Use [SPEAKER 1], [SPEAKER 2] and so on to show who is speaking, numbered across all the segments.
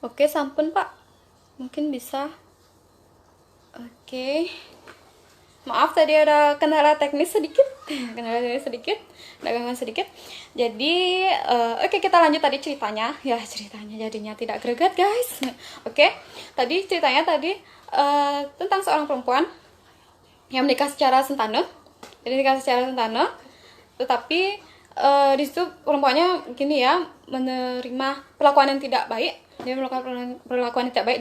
[SPEAKER 1] Oke, sampun Pak. Mungkin bisa. Oke. Maaf tadi ada kendala teknis sedikit. Kendala teknis sedikit. Ada gangguan sedikit. Jadi, oke kita lanjut tadi ceritanya. Ya, ceritanya jadinya tidak greget, guys. Oke. Tadi ceritanya tentang seorang perempuan yang menikah secara sentane. Jadi menikah secara sentane. Tetapi di situ perempuannya gini ya, menerima perlakuan yang tidak baik. Dia melakukan perlakuan yang tidak baik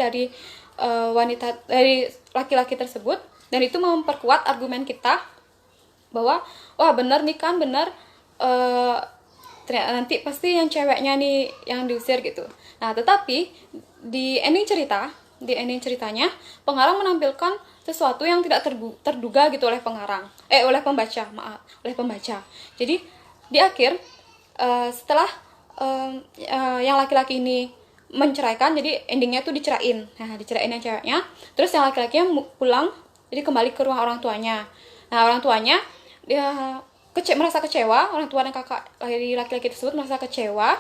[SPEAKER 1] dari laki-laki tersebut, dan itu memperkuat argumen kita bahwa wah bener nih kan, bener ternyata nanti pasti yang ceweknya nih yang diusir gitu. Nah tetapi di ending ceritanya pengarang menampilkan sesuatu yang tidak terduga gitu oleh pembaca. Jadi di akhir setelah yang laki-laki ini menceraikan, jadi endingnya tuh dicerain. Nah, dicerain yang ceweknya, terus yang laki-lakinya pulang, jadi kembali ke rumah orang tuanya. Nah, orang tuanya dia merasa kecewa, orang tua dan kakak dari laki-laki tersebut merasa kecewa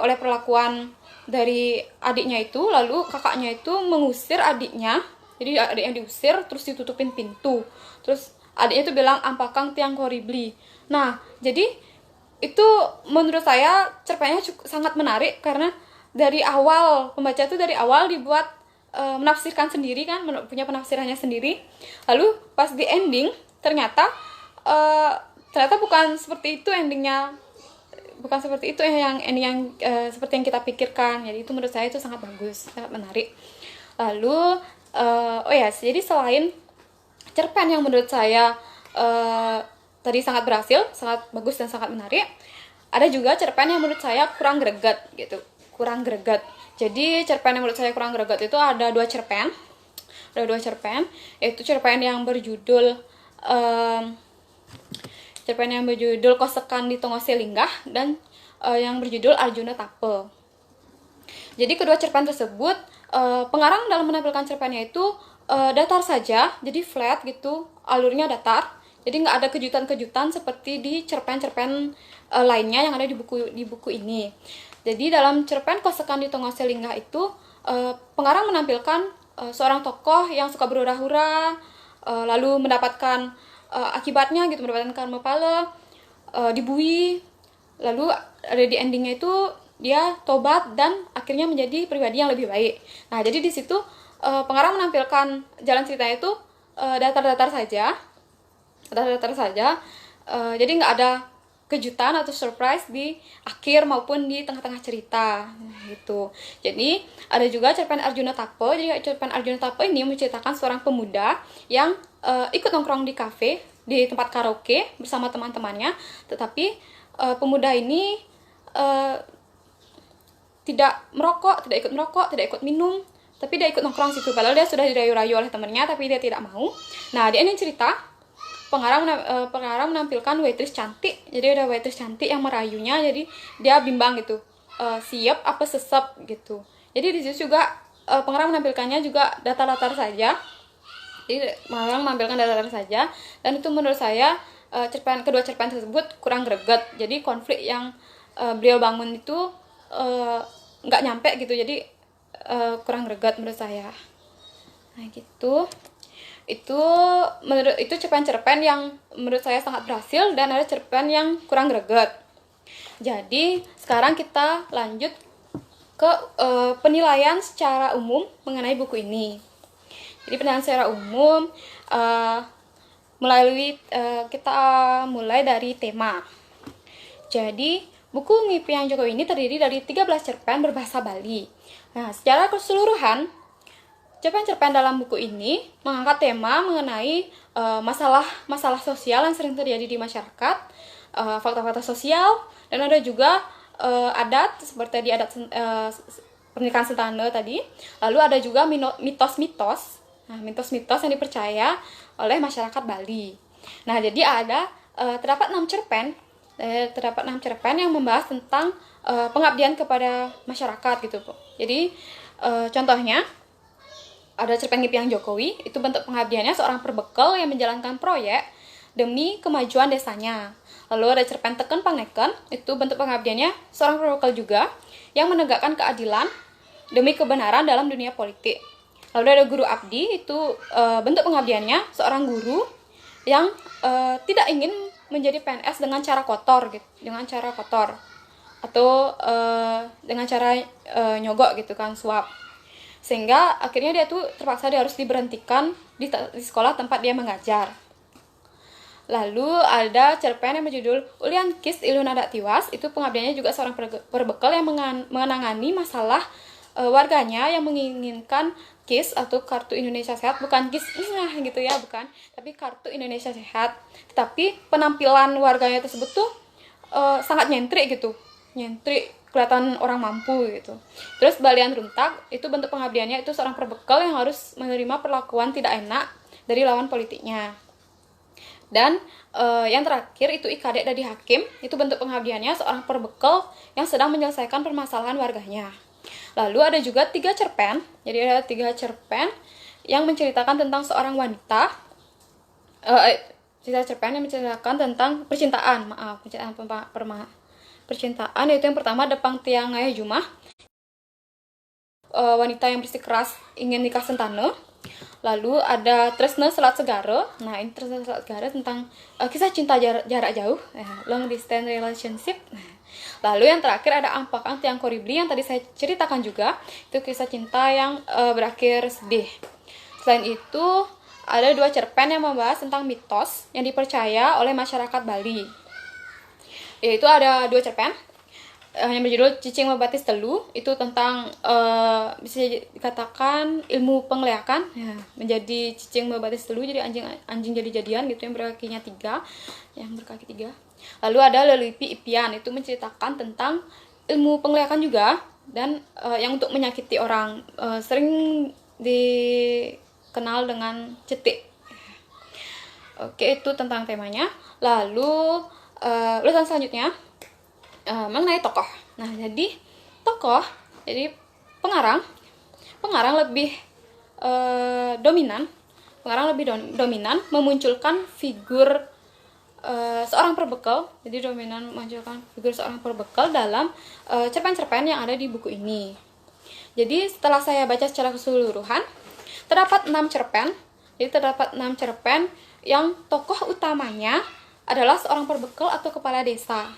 [SPEAKER 1] oleh perlakuan dari adiknya itu. Lalu kakaknya itu mengusir adiknya, jadi adiknya diusir, terus ditutupin pintu. Terus adiknya itu bilang ampakang tiang horibli. Nah, jadi itu menurut saya cerpennya sangat menarik karena dari awal pembaca itu dari awal dibuat menafsirkan sendiri kan, punya penafsirannya sendiri. Lalu pas di ending ternyata bukan seperti itu endingnya, bukan seperti itu yang ending yang seperti yang kita pikirkan. Jadi itu menurut saya itu sangat bagus, sangat menarik. Lalu jadi selain cerpen yang menurut saya tadi sangat berhasil, sangat bagus dan sangat menarik, ada juga cerpen yang menurut saya kurang greget gitu. Jadi cerpen yang menurut saya kurang greget itu ada dua cerpen, yaitu cerpen yang berjudul Kosekan di Tongose Linggah dan yang berjudul Arjuna Tape. Jadi kedua cerpen tersebut pengarang dalam menampilkan cerpennya itu datar saja, jadi flat gitu, alurnya datar. Jadi nggak ada kejutan-kejutan seperti di cerpen-cerpen lainnya yang ada di buku ini. Jadi dalam cerpen Kosekan di Tongose Linggah itu pengarang menampilkan seorang tokoh yang suka berhura-hura, lalu mendapatkan akibatnya gitu, mendapatkan karma pala, dibui, lalu ada di endingnya itu dia tobat dan akhirnya menjadi pribadi yang lebih baik. Nah jadi di situ pengarang menampilkan jalan ceritanya itu datar-datar saja, jadi nggak ada kejutan atau surprise di akhir maupun di tengah-tengah cerita gitu. Jadi ada juga cerpen Arjuna Tape. Jadi cerpen Arjuna Tape ini menceritakan seorang pemuda yang ikut nongkrong di kafe, di tempat karaoke bersama teman-temannya, tetapi pemuda ini tidak ikut merokok, tidak ikut minum, tapi dia ikut nongkrong situ. Padahal dia sudah dirayu-rayu oleh temannya, tapi dia tidak mau. Nah, di ini cerita pengarang menampilkan waitress cantik. Jadi ada waitress cantik yang merayunya, jadi dia bimbang gitu, siap apa sesep gitu. Jadi di situ juga pengarang menampilkannya juga datar-datar saja. Jadi pengarang menampilkan datar-datar saja, dan itu menurut saya kedua cerpen tersebut kurang greget. Jadi konflik yang beliau bangun itu nggak nyampe gitu, jadi kurang greget menurut saya. Nah gitu. Itu cerpen-cerpen yang menurut saya sangat berhasil, dan ada cerpen yang kurang greget. Jadi sekarang kita lanjut ke penilaian secara umum mengenai buku ini. Jadi penilaian secara umum kita mulai dari tema. Jadi buku Ngimpian Jokowi ini terdiri dari 13 cerpen berbahasa Bali. Nah, secara keseluruhan cerpen-cerpen dalam buku ini mengangkat tema mengenai masalah sosial yang sering terjadi di masyarakat, fakta-fakta sosial, dan ada juga adat seperti di adat pernikahan sentane tadi. Lalu ada juga mitos-mitos, mitos-mitos yang dipercaya oleh masyarakat Bali. Nah, jadi terdapat 6 cerpen yang membahas tentang pengabdian kepada masyarakat gitu, Po. Jadi contohnya ada cerpen Ngimpian Jokowi, itu bentuk pengabdiannya seorang perbekal yang menjalankan proyek demi kemajuan desanya. Lalu ada cerpen Teken Pangeken, itu bentuk pengabdiannya seorang perbekal juga yang menegakkan keadilan demi kebenaran dalam dunia politik. Lalu ada guru abdi, itu bentuk pengabdiannya seorang guru yang tidak ingin menjadi PNS dengan cara kotor gitu, dengan cara kotor atau dengan cara nyogok gitu kan, suap. Sehingga akhirnya dia tuh terpaksa dia harus diberhentikan di sekolah tempat dia mengajar. Lalu ada cerpen yang berjudul Ulian Kis Ilu Nada Tiwas, itu pengabdiannya juga seorang perbekal yang menangani masalah warganya yang menginginkan KIS atau Kartu Indonesia Sehat, bukan KIS gitu ya, bukan, tapi Kartu Indonesia Sehat. Tetapi penampilan warganya tersebut tuh sangat nyentrik gitu, nyentrik, kelihatan orang mampu gitu. Terus Balian Runtak, itu bentuk pengabdiannya itu seorang perbekal yang harus menerima perlakuan tidak enak dari lawan politiknya. Dan yang terakhir itu Ikadek Dadi Hakim, itu bentuk pengabdiannya seorang perbekal yang sedang menyelesaikan permasalahan warganya. Lalu ada juga 3 cerpen, jadi ada 3 cerpen yang menceritakan tentang seorang wanita, cerpen yang menceritakan tentang percintaan, percintaan, yaitu yang pertama Depang Tiang Ngayah Jumah, wanita yang bersikeras ingin nikah sentane. Lalu ada Tresna Selat Segara. Nah, ini Tresna Selat Segara tentang kisah cinta jarak jauh, long distance relationship. Lalu yang terakhir ada Ampakang Tiang Koribli yang tadi saya ceritakan juga, itu kisah cinta yang berakhir sedih. Selain itu, ada 2 cerpen yang membahas tentang mitos yang dipercaya oleh masyarakat Bali. Yaitu ada 2 cerpen yang berjudul Cicing Membatis Telu, itu tentang bisa dikatakan ilmu penglihatan ya, menjadi cicing membatis telu, jadi anjing jadi jadian gitu, yang berkaki 3. Lalu ada Lelipi Ipian, itu menceritakan tentang ilmu penglihatan juga, dan yang untuk menyakiti orang, sering dikenal dengan cetik. Oke, itu tentang temanya. Lalu ulasan selanjutnya mengenai tokoh. Nah, jadi tokoh, jadi pengarang lebih dominan. Pengarang lebih dominan memunculkan figur seorang perbekal. Jadi dominan memunculkan figur seorang perbekal dalam cerpen-cerpen yang ada di buku ini. Jadi setelah saya baca secara keseluruhan, terdapat 6 cerpen. Jadi terdapat 6 cerpen yang tokoh utamanya adalah seorang perbekal atau kepala desa.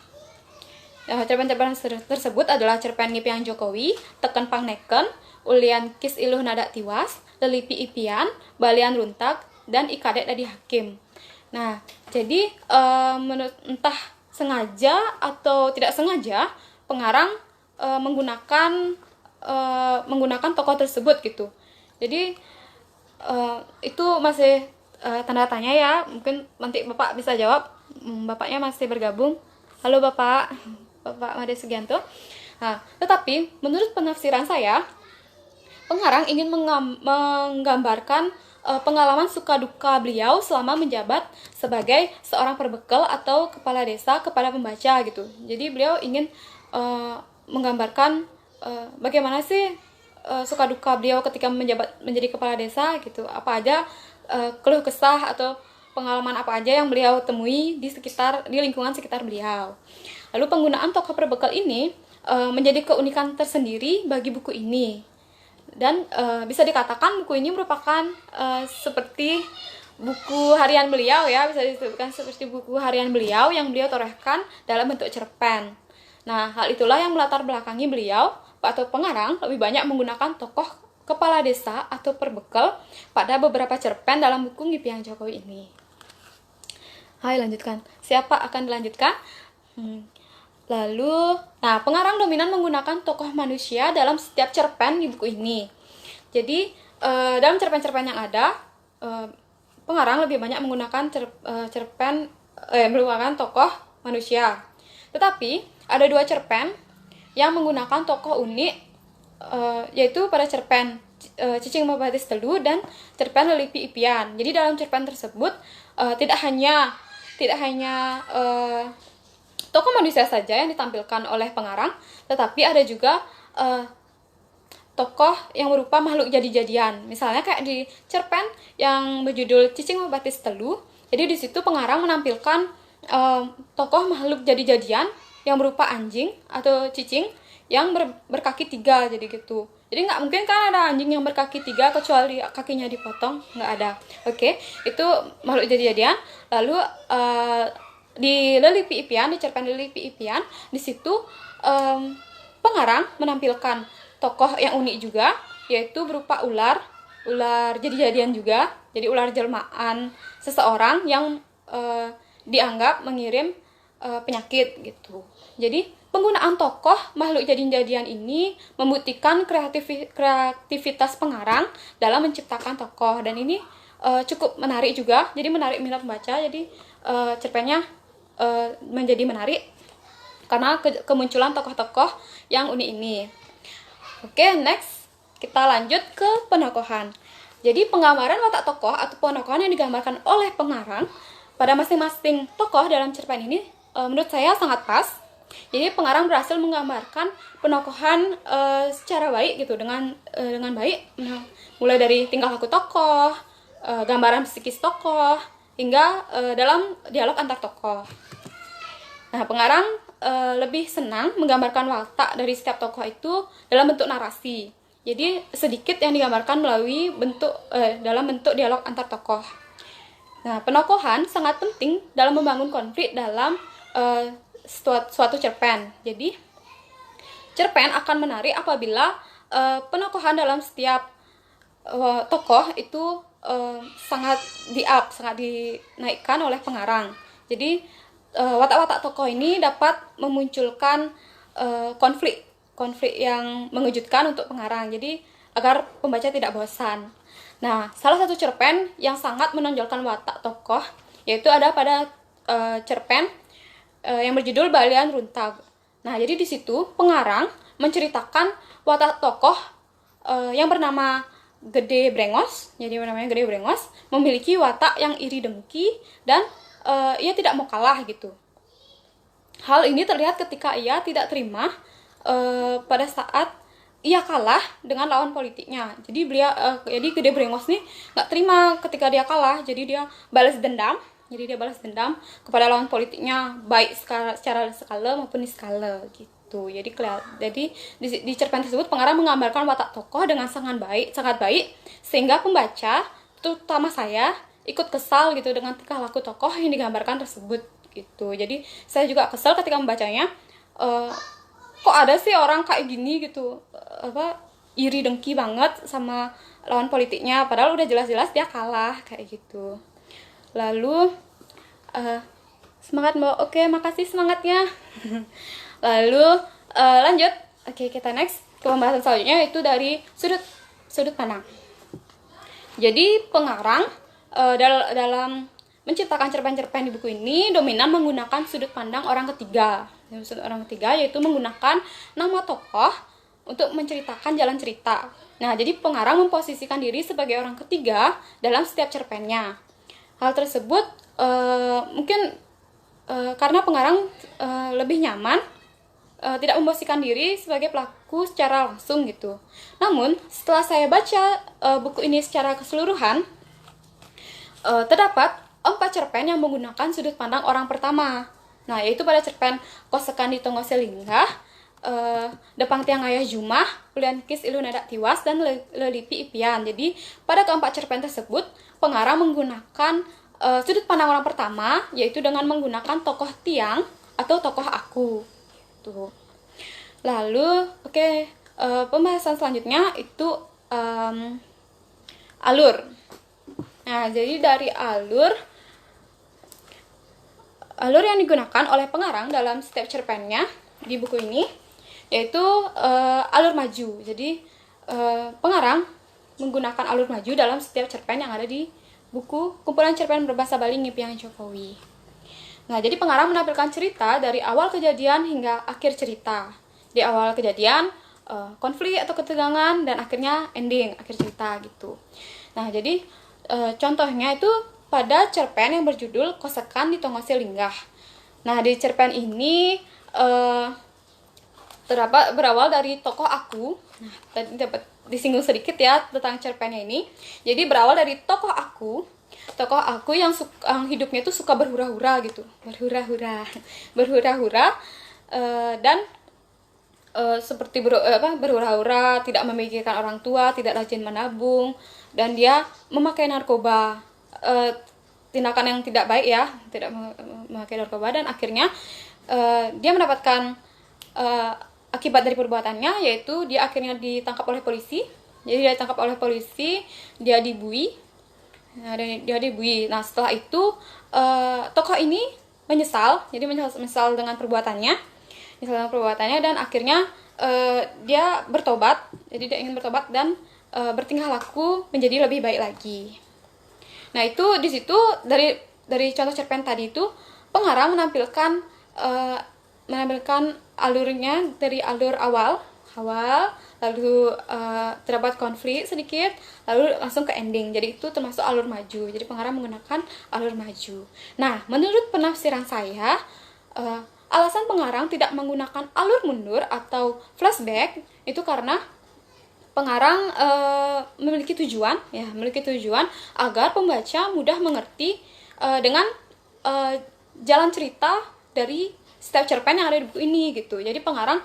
[SPEAKER 1] Cerpen-cerpen tersebut adalah cerpen Ngipiang Jokowi, Teken Pangneken, Ulian Kis Iluh Nada Tiwas, Lelipi Ipian, Balian Runtak, dan Ikadek Dadi Hakim. Nah, jadi menurut entah sengaja atau tidak sengaja, pengarang menggunakan tokoh tersebut gitu. Jadi itu masih tanda tanya ya. Mungkin nanti Bapak bisa jawab. Bapaknya masih bergabung. Halo Bapak Made Sugianto. Nah, tetapi menurut penafsiran saya, pengarang ingin menggambarkan pengalaman suka duka beliau selama menjabat sebagai seorang perbekal atau kepala desa kepada pembaca gitu. Jadi beliau ingin menggambarkan bagaimana sih suka duka beliau ketika menjabat menjadi kepala desa gitu. Apa aja keluh kesah atau pengalaman apa aja yang beliau temui di lingkungan sekitar beliau. Lalu penggunaan tokoh perbekal ini menjadi keunikan tersendiri bagi buku ini. Dan bisa dikatakan buku ini merupakan seperti buku harian beliau ya, bisa disebutkan seperti buku harian beliau yang beliau torehkan dalam bentuk cerpen. Nah, hal itulah yang melatar belakangi beliau atau pengarang lebih banyak menggunakan tokoh kepala desa atau perbekal pada beberapa cerpen dalam buku Ngipiang Jokowi ini. Hai, lanjutkan. Siapa akan dilanjutkan? Lalu, nah, pengarang dominan menggunakan tokoh manusia dalam setiap cerpen di buku ini. Jadi, dalam cerpen-cerpen yang ada, pengarang lebih banyak menggunakan merupakan tokoh manusia. Tetapi, ada 2 cerpen yang menggunakan tokoh unik, yaitu pada cerpen Cicing Membatis Telu dan cerpen Lelipi Ipian. Jadi, dalam cerpen tersebut, tidak hanya tokoh manusia saja yang ditampilkan oleh pengarang, tetapi ada juga tokoh yang berupa makhluk jadi-jadian. Misalnya kayak di cerpen yang berjudul Cicing Membatis Telu, jadi di situ pengarang menampilkan tokoh makhluk jadi-jadian yang berupa anjing atau cicing yang berkaki 3, jadi gitu. Jadi nggak mungkin kan ada anjing yang berkaki 3 kecuali kakinya dipotong, nggak ada. Oke, itu makhluk jadi-jadian. Lalu di Lelipi Ipian, di cerpen Lelipi Ipian, di situ pengarang menampilkan tokoh yang unik juga, yaitu berupa ular jadi-jadian juga. Jadi ular jelmaan seseorang yang dianggap mengirim penyakit gitu. Jadi penggunaan tokoh makhluk jadi-jadian ini membuktikan kreativitas pengarang dalam menciptakan tokoh, dan ini cukup menarik juga. Jadi menarik minat membaca. Jadi cerpennya menjadi menarik karena kemunculan tokoh-tokoh yang unik ini. Oke, next kita lanjut ke penokohan. Jadi penggambaran watak tokoh atau penokohan yang digambarkan oleh pengarang pada masing-masing tokoh dalam cerpen ini menurut saya sangat pas. Jadi pengarang berhasil menggambarkan penokohan secara baik gitu, dengan baik. Nah, mulai dari tingkah laku tokoh, gambaran psikis tokoh, hingga dalam dialog antar tokoh. Nah, pengarang lebih senang menggambarkan watak dari setiap tokoh itu dalam bentuk narasi. Jadi sedikit yang digambarkan melalui dalam bentuk dialog antar tokoh. Nah, penokohan sangat penting dalam membangun konflik dalam suatu cerpen. Jadi cerpen akan menarik apabila penokohan dalam setiap tokoh itu sangat dinaikkan oleh pengarang. Jadi watak-watak tokoh ini dapat memunculkan konflik yang mengejutkan untuk pengarang. Jadi agar pembaca tidak bosan. Nah, salah satu cerpen yang sangat menonjolkan watak tokoh yaitu ada pada cerpen yang berjudul Balian Runtag. Nah, jadi di situ pengarang menceritakan watak tokoh yang bernama Gede Brengos. Jadi namanya Gede Brengos memiliki watak yang iri dengki dan ia tidak mau kalah gitu. Hal ini terlihat ketika ia tidak terima pada saat ia kalah dengan lawan politiknya. Jadi jadi Gede Brengos nih nggak terima ketika dia kalah. Jadi dia balas dendam. Jadi dia balas dendam kepada lawan politiknya, baik secara skala maupun niskala gitu. Jadi di cerpen tersebut pengarang menggambarkan watak tokoh dengan sangat baik, sehingga pembaca, terutama saya, ikut kesal gitu dengan tingkah laku tokoh yang digambarkan tersebut gitu. Jadi saya juga kesal ketika membacanya. Kok ada sih orang kayak gini gitu, iri dengki banget sama lawan politiknya, padahal udah jelas-jelas dia kalah kayak gitu. Lalu semangat Mbak. Oke, makasih semangatnya. Lalu lanjut. Oke, kita next ke pembahasan selanjutnya, yaitu dari sudut pandang. Jadi pengarang dalam menciptakan cerpen-cerpen di buku ini dominan menggunakan sudut pandang orang ketiga. Sudut orang ketiga yaitu menggunakan nama tokoh untuk menceritakan jalan cerita. Nah, jadi pengarang memposisikan diri sebagai orang ketiga dalam setiap cerpennya. Hal tersebut mungkin karena pengarang lebih nyaman tidak memposisikan diri sebagai pelaku secara langsung gitu. Namun, setelah saya baca buku ini secara keseluruhan, terdapat 4 cerpen yang menggunakan sudut pandang orang pertama. Nah, yaitu pada cerpen Kosekan di Tongo Selinggah, Depang Tiang Ayah Jumah, Ulian Kis Ilu Nadak Tiwas, dan Lelipi Ipian. Jadi, pada keempat cerpen tersebut, pengarang menggunakan sudut pandang orang pertama, yaitu dengan menggunakan tokoh tiang atau tokoh aku. Tuh. Lalu, pembahasan selanjutnya itu alur. Nah, jadi dari alur yang digunakan oleh pengarang dalam setiap cerpennya di buku ini yaitu alur maju. Jadi pengarang menggunakan alur maju dalam setiap cerpen yang ada di buku kumpulan cerpen berbahasa Bali Ngipiang Jokowi. Nah, jadi pengarang menampilkan cerita dari awal kejadian hingga akhir cerita. Di awal kejadian konflik atau ketegangan, dan akhirnya ending, akhir cerita gitu. Nah, jadi contohnya itu pada cerpen yang berjudul Kosekan di Tongo Selinggah. Nah, di cerpen ini berawal dari tokoh aku. Nah, tadi dapat disinggung sedikit ya tentang cerpennya ini. Jadi berawal dari tokoh aku yang hidupnya itu suka berhura-hura gitu, berhura-hura, dan seperti berhura-hura, tidak memikirkan orang tua, tidak rajin menabung, dan dia memakai narkoba. Tindakan yang tidak baik ya, tidak memakai narkoba, dan akhirnya dia mendapatkan akibat dari perbuatannya, yaitu dia akhirnya ditangkap oleh polisi. Jadi dia ditangkap oleh polisi, dia dibui. Nah, setelah itu tokoh ini menyesal, jadi menyesal dengan perbuatannya, dan akhirnya dia bertobat. Jadi dia ingin bertobat dan bertingkah laku menjadi lebih baik lagi. Nah, itu di situ dari contoh cerpen tadi itu pengarang menampilkan alurnya dari alur awal, lalu terdapat konflik sedikit, lalu langsung ke ending. Jadi itu termasuk alur maju. Jadi pengarang menggunakan alur maju. Nah, menurut penafsiran saya, alasan pengarang tidak menggunakan alur mundur atau flashback itu karena pengarang memiliki tujuan agar pembaca mudah mengerti dengan jalan cerita dari setiap cerpen yang ada di buku ini gitu. Jadi pengarang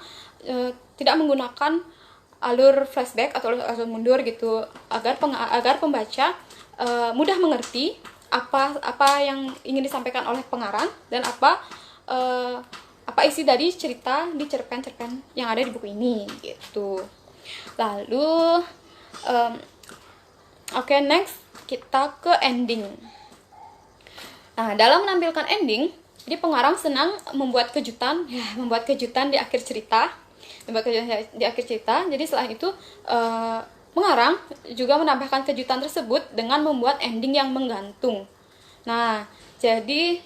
[SPEAKER 1] tidak menggunakan alur flashback atau alur mundur gitu agar pembaca mudah mengerti apa yang ingin disampaikan oleh pengarang dan apa isi dari cerita di cerpen-cerpen yang ada di buku ini gitu. Lalu next kita ke ending. Nah, dalam menampilkan ending, jadi pengarang senang membuat kejutan di akhir cerita. Jadi setelah itu pengarang juga menambahkan kejutan tersebut dengan membuat ending yang menggantung. Nah, jadi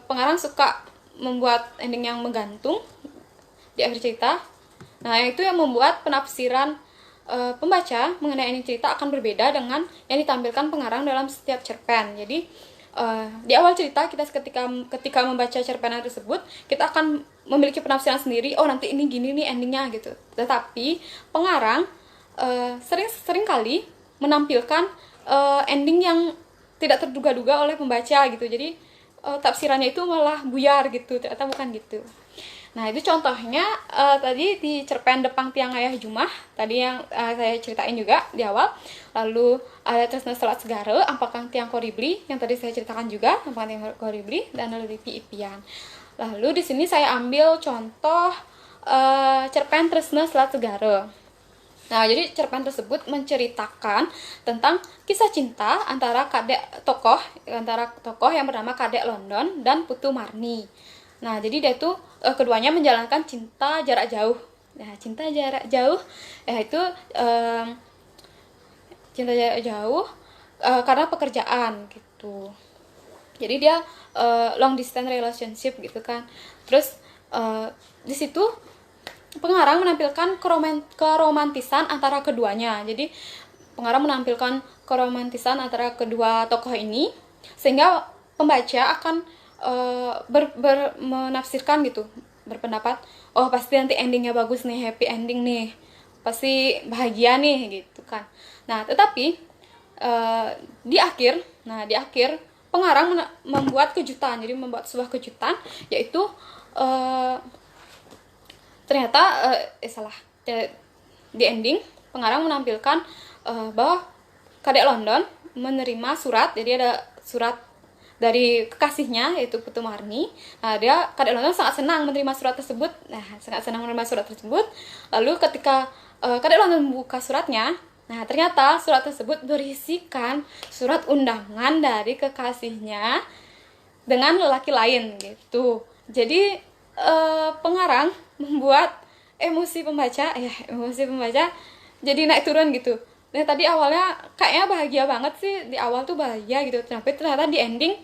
[SPEAKER 1] pengarang suka membuat ending yang menggantung di akhir cerita. Nah, itu yang membuat penafsiran pembaca mengenai ending cerita akan berbeda dengan yang ditampilkan pengarang dalam setiap cerpen. Jadi di awal cerita kita ketika membaca cerpen tersebut, kita akan memiliki penafsiran sendiri. Oh, nanti ini gini nih endingnya gitu. Tetapi pengarang sering kali menampilkan ending yang tidak terduga-duga oleh pembaca gitu. Jadi tafsirannya itu malah buyar gitu. Ternyata bukan gitu. Nah, itu contohnya tadi di cerpen Depang Tiang Ayah Jumah, tadi yang saya ceritain juga di awal. Lalu ada Tresna Selat Segara, Ampakang Tiang Koribli, yang tadi saya ceritakan juga, Ampakang Tiang Koribli, dan Lelipi Ipian. Lalu di sini saya ambil contoh cerpen Tresna Selat Segara. Nah, jadi cerpen tersebut menceritakan tentang kisah cinta antara tokoh yang bernama Kadek London dan Putu Marni. Nah, jadi dia itu keduanya menjalankan cinta jarak jauh. Nah, cinta jarak jauh itu cinta jarak jauh karena pekerjaan gitu. Jadi dia long distance relationship gitu kan. Terus di situ pengarang menampilkan keromantisan antara keduanya. Jadi pengarang menampilkan keromantisan antara kedua tokoh ini sehingga pembaca akan menafsirkan gitu, berpendapat, oh pasti nanti endingnya bagus nih, happy ending nih, pasti bahagia nih gitu kan. Nah, tetapi di akhir pengarang membuat kejutan. Jadi membuat sebuah kejutan, yaitu ternyata di ending pengarang menampilkan bahwa Kadek London menerima surat. Jadi ada surat dari kekasihnya, yaitu Putu Marni. Nah, Kadek London sangat senang menerima surat tersebut. Lalu ketika Kadek London membuka suratnya, nah ternyata surat tersebut berisikan surat undangan dari kekasihnya dengan lelaki lain gitu. Jadi pengarang membuat emosi pembaca jadi naik turun gitu. Nah, tadi awalnya kayaknya bahagia banget sih, di awal tuh bahagia gitu, tapi ternyata di ending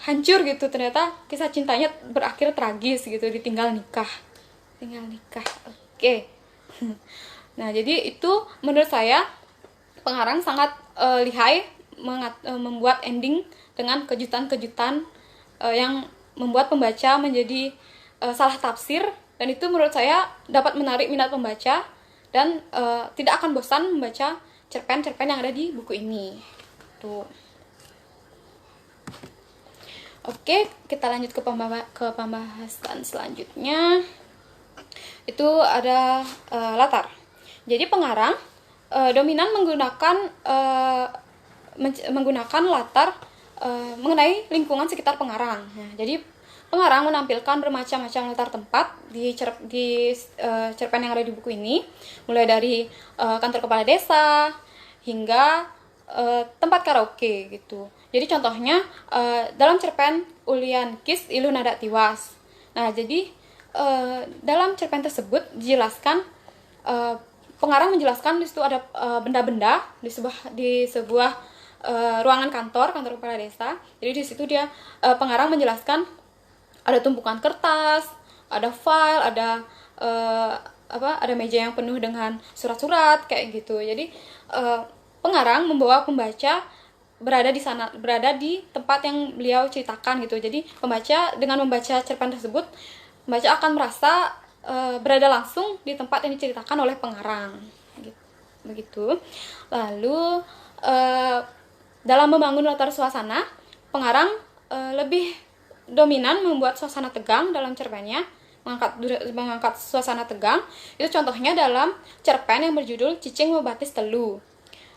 [SPEAKER 1] hancur gitu. Ternyata kisah cintanya berakhir tragis gitu, ditinggal nikah. Oke. Nah, jadi itu menurut saya pengarang sangat lihai membuat ending dengan kejutan-kejutan yang membuat pembaca menjadi salah tafsir, dan itu menurut saya dapat menarik minat pembaca dan tidak akan bosan membaca cerpen-cerpen yang ada di buku ini. Tuh. Oke, kita lanjut ke pembahasan selanjutnya. itu ada latar. Jadi pengarang dominan menggunakan latar mengenai lingkungan sekitar pengarang. Nah, jadi pengarang menampilkan bermacam-macam latar tempat di cerpen yang ada di buku ini, mulai dari kantor kepala desa hingga tempat karaoke gitu. Jadi contohnya dalam cerpen Ulian Kis Ilu Nada Tiwas. Nah, jadi dalam cerpen tersebut dijelaskan, pengarang menjelaskan di situ ada benda-benda di sebuah ruangan kantor kepala desa. Jadi di situ dia pengarang menjelaskan ada tumpukan kertas, ada file, ada meja yang penuh dengan surat-surat kayak gitu. Jadi pengarang membawa pembaca berada di tempat yang beliau ceritakan gitu. Jadi pembaca dengan membaca cerpen tersebut, pembaca akan merasa berada langsung di tempat yang diceritakan oleh pengarang gitu. Begitu. Lalu dalam membangun latar suasana, pengarang lebih dominan membuat suasana tegang dalam cerpennya, mengangkat suasana tegang. Itu contohnya dalam cerpen yang berjudul Cicing Membatis Telu.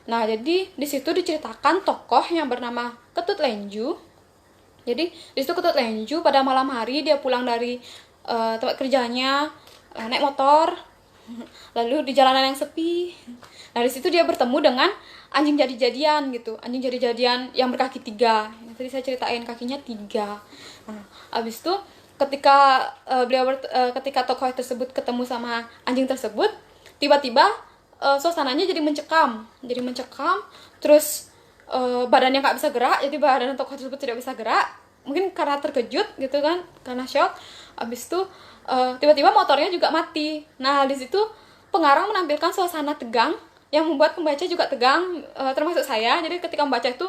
[SPEAKER 1] Nah, jadi di situ diceritakan tokoh yang bernama Ketut Lenju. Jadi di situ Ketut Lenju pada malam hari dia pulang dari tempat kerjanya, naik motor, lalu di jalanan yang sepi. Nah, di situ dia bertemu dengan anjing jadi-jadian gitu, anjing jadi-jadian yang berkaki 3. Tadi saya ceritain kakinya 3. Nah, abis itu ketika ketika tokoh tersebut ketemu sama anjing tersebut, tiba-tiba suasananya jadi mencekam, terus badannya nggak bisa gerak, jadi badan tokoh tersebut tidak bisa gerak, mungkin karena terkejut gitu kan, karena shock. Abis itu tiba-tiba motornya juga mati. Nah, di situ pengarang menampilkan suasana tegang yang membuat pembaca juga tegang, termasuk saya. Jadi ketika membaca itu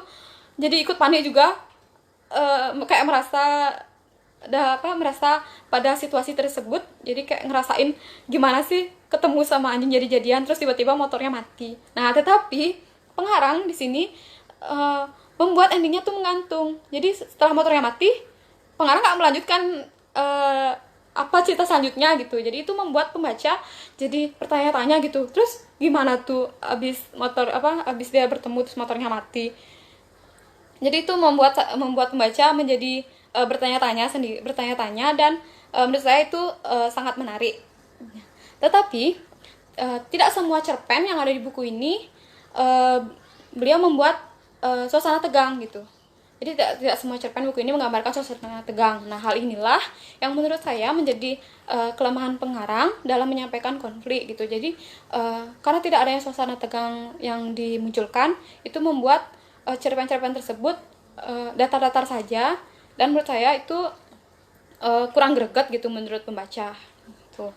[SPEAKER 1] jadi ikut panik juga, kayak merasa pada situasi tersebut. Jadi kayak ngerasain gimana sih ketemu sama anjing jadi-jadian terus tiba-tiba motornya mati. Nah, tetapi pengarang di sini membuat endingnya tuh menggantung. Jadi setelah motornya mati, pengarang nggak melanjutkan apa cerita selanjutnya gitu. Jadi itu membuat pembaca jadi bertanya-tanya gitu. Terus gimana tuh abis dia bertemu terus motornya mati. Jadi itu membuat pembaca menjadi bertanya-tanya dan menurut saya itu sangat menarik. Tetapi tidak semua cerpen yang ada di buku ini beliau membuat suasana tegang gitu. Jadi tidak semua cerpen buku ini menggambarkan suasana tegang. Nah, hal inilah yang menurut saya menjadi kelemahan pengarang dalam menyampaikan konflik gitu. Jadi karena tidak adanya suasana tegang yang dimunculkan, itu membuat cerpen-cerpen tersebut datar-datar saja, dan menurut saya itu kurang greget gitu menurut pembaca. Tuh.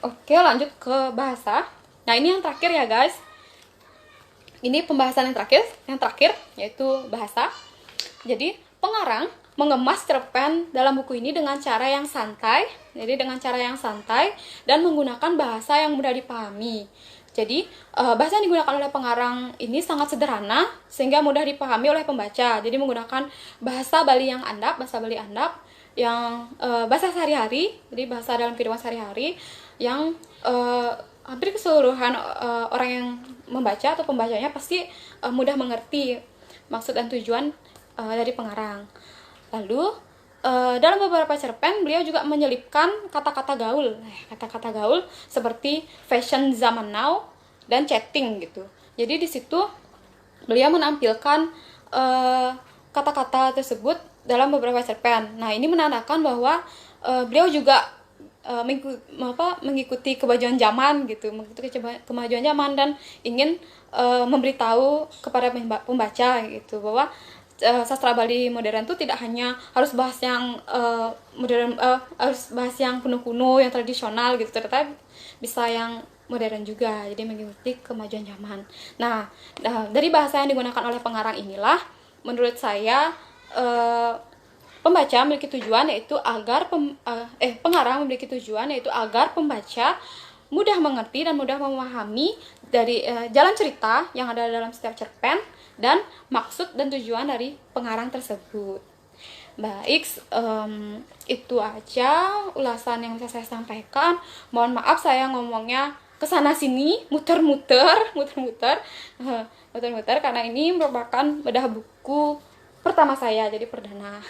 [SPEAKER 1] Oke, lanjut ke bahasa. Nah, ini yang terakhir ya guys. Ini pembahasan yang terakhir yaitu bahasa. Jadi pengarang mengemas cerpen dalam buku ini dengan cara yang santai. Dan menggunakan bahasa yang mudah dipahami. Jadi bahasa yang digunakan oleh pengarang ini sangat sederhana sehingga mudah dipahami oleh pembaca. Jadi menggunakan bahasa Bali andap yang bahasa sehari-hari, jadi bahasa dalam kehidupan sehari-hari yang hampir keseluruhan orang yang membaca atau pembacanya pasti mudah mengerti maksud dan tujuan dari pengarang. Lalu dalam beberapa cerpen beliau juga menyelipkan kata-kata gaul seperti fashion zaman now dan chatting gitu. Jadi di situ beliau menampilkan kata-kata tersebut dalam beberapa cerpen. Nah, ini menandakan bahwa beliau juga mengikuti kemajuan zaman gitu, kemajuan zaman dan ingin memberitahu kepada pembaca gitu bahwa sastra Bali modern itu tidak hanya harus bahas yang modern, harus bahas yang kuno-kuno, yang tradisional gitu, ternyata bisa yang modern juga. Jadi mengikuti kemajuan zaman. Nah, dari bahasa yang digunakan oleh pengarang inilah menurut saya pengarang memiliki tujuan yaitu agar pembaca mudah mengerti dan mudah memahami dari jalan cerita yang ada dalam setiap cerpen dan maksud dan tujuan dari pengarang tersebut. Baik, itu aja ulasan yang bisa saya sampaikan. Mohon maaf saya ngomongnya kesana sini, muter-muter, muter-muter karena ini merupakan bedah buku pertama saya, jadi perdana.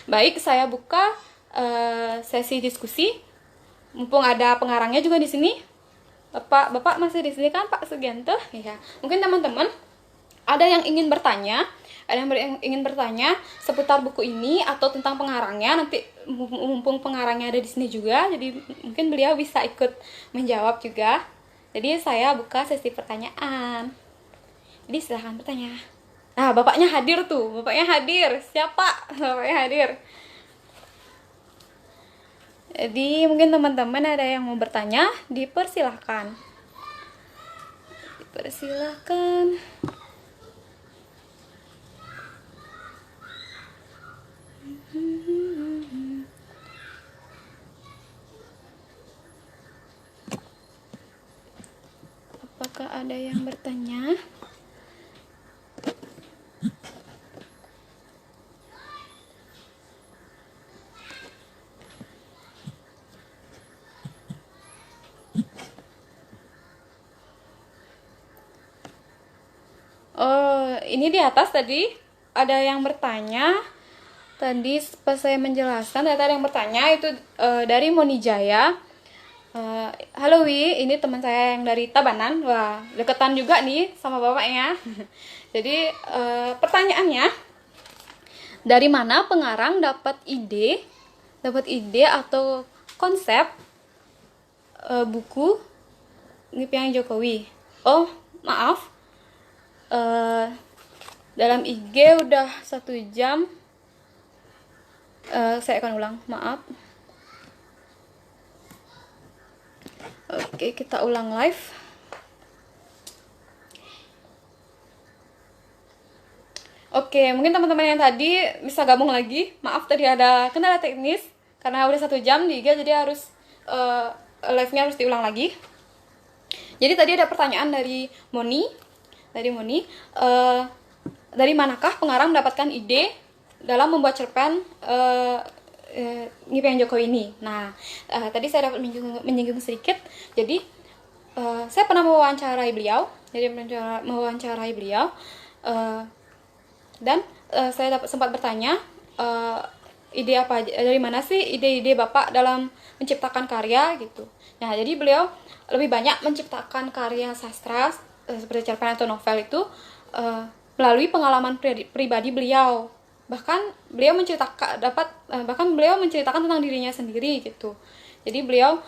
[SPEAKER 1] Baik, saya buka sesi diskusi. Mumpung ada pengarangnya juga di sini. Bapak masih di sini kan, Pak Sugianto? Ya. Mungkin teman-teman ada yang ingin bertanya, seputar buku ini atau tentang pengarangnya. Nanti mumpung pengarangnya ada di sini juga, jadi mungkin beliau bisa ikut menjawab juga. Jadi saya buka sesi pertanyaan. Jadi silahkan bertanya. Nah, bapaknya hadir tuh, Siapa? Bapaknya hadir. Jadi mungkin teman-teman ada yang mau bertanya, dipersilahkan. Apakah ada yang bertanya? Oh, ini di atas tadi ada yang bertanya. Tadi pas saya menjelaskan, ada yang bertanya itu dari Monijaya. Halo Wi, ini teman saya yang dari Tabanan. Wah, deketan juga nih sama bapaknya. Jadi pertanyaannya, dari mana pengarang dapat ide atau konsep buku Impian Jokowi? Oh, maaf. Dalam IG udah 1 jam. Saya akan ulang, maaf. Oke, kita ulang live. Oke, mungkin teman-teman yang tadi bisa gabung lagi. Maaf tadi ada kendala teknis karena udah 1 jam di IG, jadi harus live-nya harus diulang lagi. Jadi tadi ada pertanyaan dari Moni. Dari manakah pengarang mendapatkan ide dalam membuat cerpen Impian Jokowi ini? Nah, tadi saya dapat menyinggung sedikit. Jadi saya pernah mewawancarai beliau. Dan saya sempat bertanya, ide apa? Dari mana sih ide-ide Bapak dalam menciptakan karya gitu? Nah, jadi beliau lebih banyak menciptakan karya sastra seperti cerpen atau novel itu melalui pengalaman pribadi beliau. Bahkan beliau menceritakan tentang dirinya sendiri gitu. Jadi beliau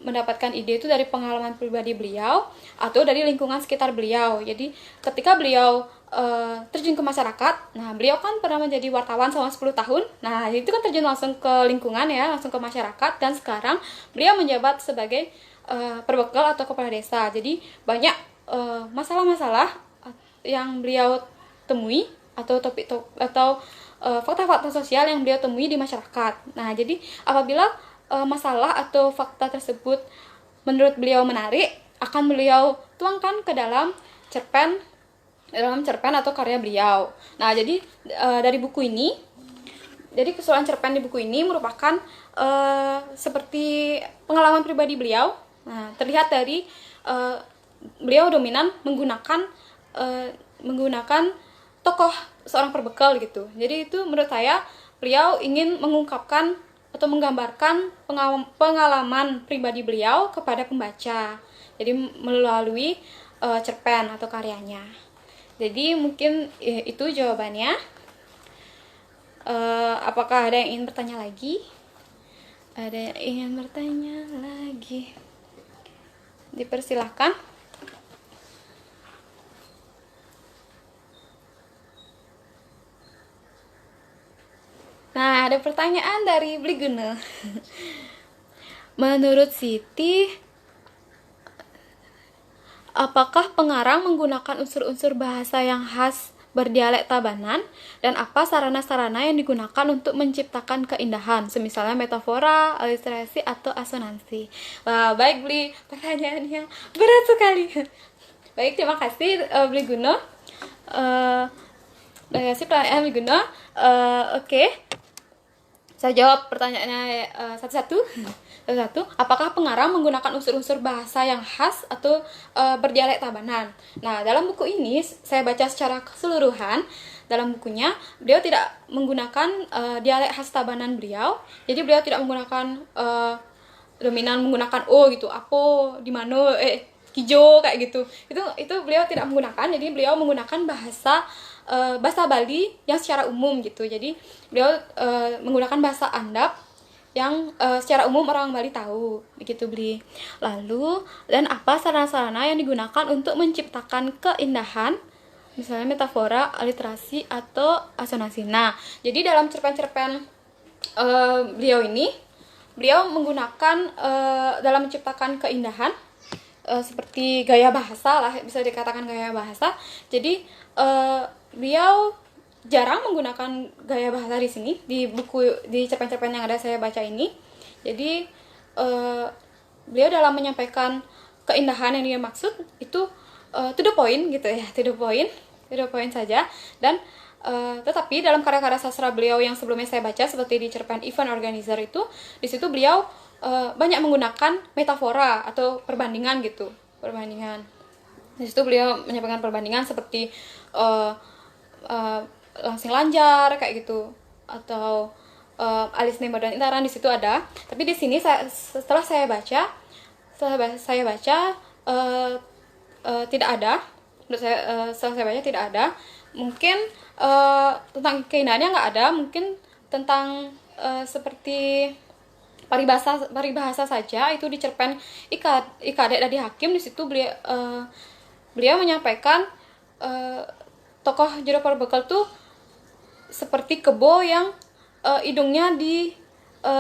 [SPEAKER 1] mendapatkan ide itu dari pengalaman pribadi beliau atau dari lingkungan sekitar beliau. Jadi ketika beliau terjun ke masyarakat, nah beliau kan pernah menjadi wartawan selama 10 tahun. Nah, itu kan terjun langsung ke lingkungan ya, langsung ke masyarakat, dan sekarang beliau menjabat sebagai perbekal atau kepala desa. Jadi banyak masalah-masalah yang beliau temui atau fakta-fakta sosial yang beliau temui di masyarakat. Nah, jadi apabila masalah atau fakta tersebut menurut beliau menarik, akan beliau tuangkan ke dalam cerpen atau karya beliau. Nah, jadi dari buku ini, jadi keseluruhan cerpen di buku ini merupakan seperti pengalaman pribadi beliau. Nah, terlihat dari beliau dominan menggunakan tokoh seorang perbekal gitu. Jadi itu menurut saya beliau ingin mengungkapkan atau menggambarkan pengalaman pribadi beliau kepada pembaca. Jadi melalui cerpen atau karyanya. Jadi mungkin itu jawabannya. Apakah ada yang ingin bertanya lagi? Ada yang ingin bertanya lagi? Dipersilahkan. Nah, ada pertanyaan dari Bligune. Menurut Siti, apakah pengarang menggunakan unsur-unsur bahasa yang khas berdialek Tabanan, dan apa sarana-sarana yang digunakan untuk menciptakan keindahan, semisalnya metafora, ilustrasi, atau asonansi? Wah, baik Bli, pertanyaannya berat sekali. Baik, terima kasih Bli Guno. Udah nggak sih pertanyaan Miguna? Oke. Saya jawab pertanyaannya satu-satu. Satu-satu. Apakah pengarang menggunakan unsur-unsur bahasa yang khas atau berdialek Tabanan? Nah, dalam buku ini saya baca secara keseluruhan. Dalam bukunya, beliau tidak menggunakan dialek khas Tabanan beliau. Jadi beliau tidak menggunakan dominan menggunakan gitu, apo, di mana, kijo kayak gitu. Itu beliau tidak menggunakan. Jadi beliau menggunakan bahasa Bali yang secara umum gitu. Jadi beliau menggunakan bahasa Andap yang secara umum orang Bali tahu begitu beli. Lalu, dan apa sarana-sarana yang digunakan untuk menciptakan keindahan, misalnya metafora, aliterasi atau asonansi. Nah, jadi dalam cerpen-cerpen beliau menggunakan dalam menciptakan keindahan seperti gaya bahasa lah, bisa dikatakan gaya bahasa. Jadi beliau jarang menggunakan gaya bahasa di sini di cerpen-cerpen yang ada saya baca ini. Jadi beliau dalam menyampaikan keindahan yang dia maksud itu to the point gitu ya, to the point saja. Dan tetapi dalam karya-karya sastra beliau yang sebelumnya saya baca seperti di cerpen Event Organizer itu, di situ beliau banyak menggunakan metafora atau perbandingan gitu, Di situ beliau menyampaikan perbandingan seperti langsing lanjar kayak gitu, atau alis nemo dan intaran di situ ada. Tapi di sini setelah saya baca tidak ada. Menurut saya setelah saya baca tidak ada. Mungkin tentang keindahannya nggak ada. Mungkin tentang seperti paribahasa saja itu di cerpen Ikadek Dadi Hakim. Di situ beliau menyampaikan tokoh Jero Perbekal tuh seperti kebo yang hidungnya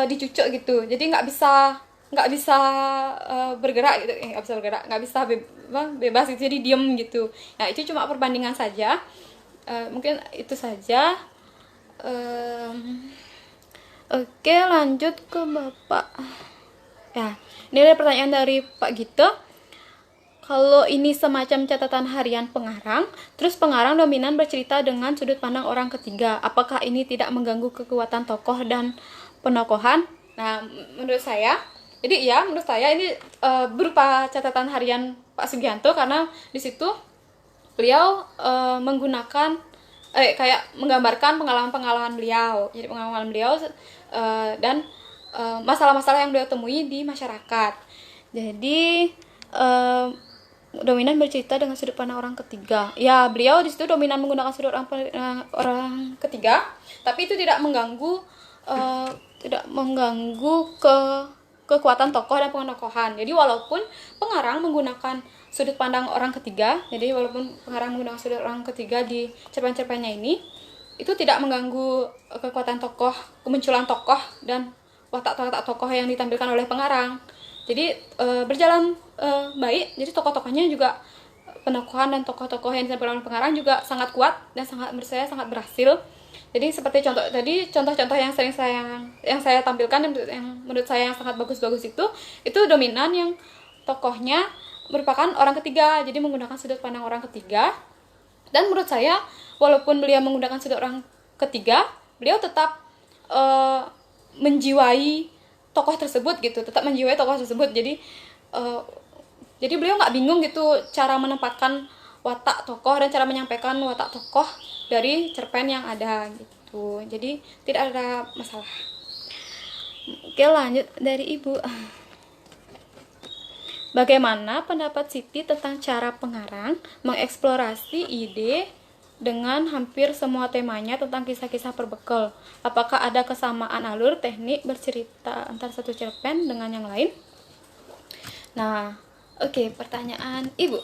[SPEAKER 1] dicucuk gitu. Jadi nggak bisa bergerak gitu, nggak bisa bebas gitu, jadi diem gitu. Nah, itu cuma perbandingan saja. Mungkin itu saja. Oke, lanjut ke Bapak. Ya, ini ada pertanyaan dari Pak Gito. Kalau ini semacam catatan harian pengarang, terus pengarang dominan bercerita dengan sudut pandang orang ketiga, apakah ini tidak mengganggu kekuatan tokoh dan penokohan? Nah, menurut saya ini berupa catatan harian Pak Sugianto, karena di situ beliau menggunakan kayak menggambarkan pengalaman beliau. Jadi pengalaman beliau dan masalah-masalah yang beliau temui di masyarakat. Jadi dominan bercerita dengan sudut pandang orang ketiga. Ya, beliau di situ dominan menggunakan sudut orang ketiga, tapi itu tidak mengganggu kekuatan tokoh dan penokohan. Jadi walaupun pengarang menggunakan sudut pandang orang ketiga, di cerpen-cerpennya ini, itu tidak mengganggu kekuatan tokoh, kemunculan tokoh dan watak-watak tokoh yang ditampilkan oleh pengarang. Jadi berjalan baik. Jadi tokoh-tokohnya juga, penokohan dan tokoh-tokoh yang ditampilkan oleh pengarang juga sangat kuat dan menurut saya sangat berhasil. Jadi seperti contoh-contoh yang saya tampilkan yang menurut saya yang sangat bagus-bagus itu dominan yang tokohnya merupakan orang ketiga, jadi menggunakan sudut pandang orang ketiga. Dan menurut saya walaupun beliau menggunakan sudut orang ketiga, beliau tetap menjiwai tokoh tersebut gitu, jadi beliau nggak bingung gitu cara menempatkan watak tokoh dan cara menyampaikan watak tokoh dari cerpen yang ada gitu. Jadi tidak ada masalah. Oke, lanjut dari Ibu. Bagaimana pendapat Siti tentang cara pengarang mengeksplorasi ide dengan hampir semua temanya tentang kisah-kisah perbekal? Apakah ada kesamaan alur teknik bercerita antara satu cerpen dengan yang lain? Nah, oke, pertanyaan Ibu.